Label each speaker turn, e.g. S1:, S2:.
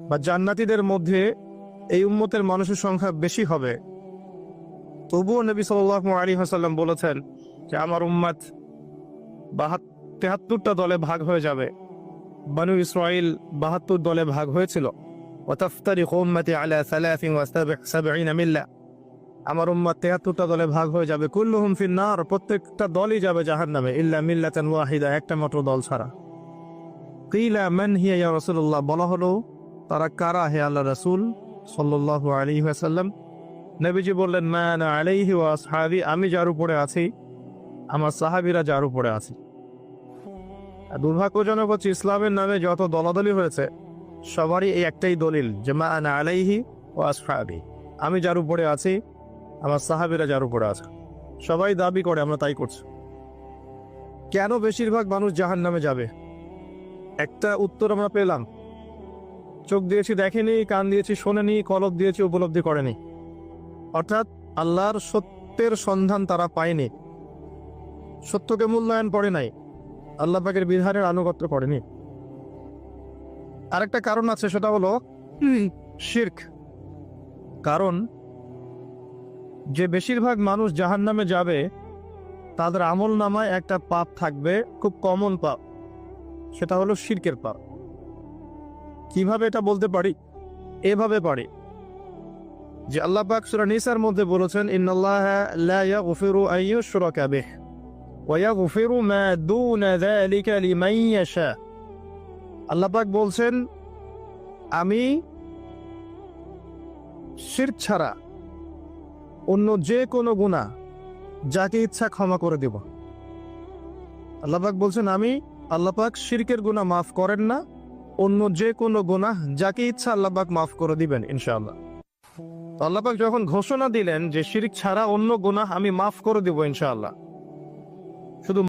S1: বা জান্নাতীদের মধ্যে এই উম্মতের মানুষের সংখ্যা বেশি হবে, তবুও নবী সাল্লাল্লাহু আলাইহি ওয়াসাল্লাম বলেছেন যে আমার উম্মত 73টা দলে ভাগ হয়ে যাবে। বানু ইসরাইল 72 দলে ভাগ হয়েছিল। ওয়াতাফতারিকু উম্মতি আলা 73 মিল্লা, আমার উম্মত 73টা দলে ভাগ হয়ে যাবে। কুল্লুহুম ফিন্নার, প্রত্যেকটা দলই যাবে জাহান্নামে, ইল্লা মিল্লাতান ওয়াহিদা, একটা মাত্র দল ছাড়া। কিলা মান হিয়া ইয়া রাসূলুল্লাহ, বলা হলো তারা কারা হে আল্লাহ রাসূল সাল্লাল্লাহু আলাইহি ওয়াসাল্লাম? নবীজি বললেন মা আনা আলাইহি ওয়া আসহাবি, আমি যার উপরে আছি, আমার সাহাবীরা যার উপরে আছে। দুর্ভাগ্যজনক হচ্ছে ইসলামের নামে যত দলাদলি হয়েছে সবারই এই একটাই দলিল যে মা আনা আলাইহি ওয়া আসহাবি, আমি যার উপরে আছি, আমার সাহাবীরা যার উপরে আছে। সবাই দাবি করে আমরা তাই করছি। কেন বেশিরভাগ মানুষ জাহান্নামে যাবে? একটা উত্তর আমরা পেলাম, চোখ দিয়েছি দেখেনি, কান দিয়েছি শোনেনি, কলব দিয়েছি উপলব্ধি করেনি। অর্থাৎ আল্লাহর সত্যের সন্ধান তারা পায়নি, সত্যকে মূল্যায়ন করে নাই, আল্লাহ পাকের বিধানের আনুগত্য করেনি। আরেকটা কারণ আছে, সেটা হলো শিরক। কারণ যে বেশিরভাগ মানুষ জাহান্নামে যাবে তাদের আমল নামায় একটা পাপ থাকবে, খুব কমন পাপ, সেটা হলো শিরকের পাপ। কিভাবে এটা বলতে পারি? এভাবে পারি যে আল্লাহ পাক সূরা নিসার মধ্যে বলেছেন ইন্নাল্লাহা লা ইয়াগফিরু আন ইউশরাকা বিহি ওয়া ইয়াগফিরু মা দুনা যালিকা লিমান ইয়াশা। আল্লাহ পাক বলছেন আমি শিরক ছাড়া অন্য যে কোনো গুনাহ যাকে ইচ্ছা ক্ষমা করে দেব। আল্লাহ পাক বলছেন আমি, আল্লাহ পাক শিরকের গুনাহ মাফ করেন না, অন্য যে কোনো গুনাহ যাকে ইচ্ছা আল্লাহ পাক মাফ করে দিবেন ইনশাআল্লাহ। আল্লাহ পাক যখন ঘোষণা দিলেন যে শিরক ছাড়া অন্য গুনাহ আমি মাফ করে দেব ইনশাআল্লাহ, শুধু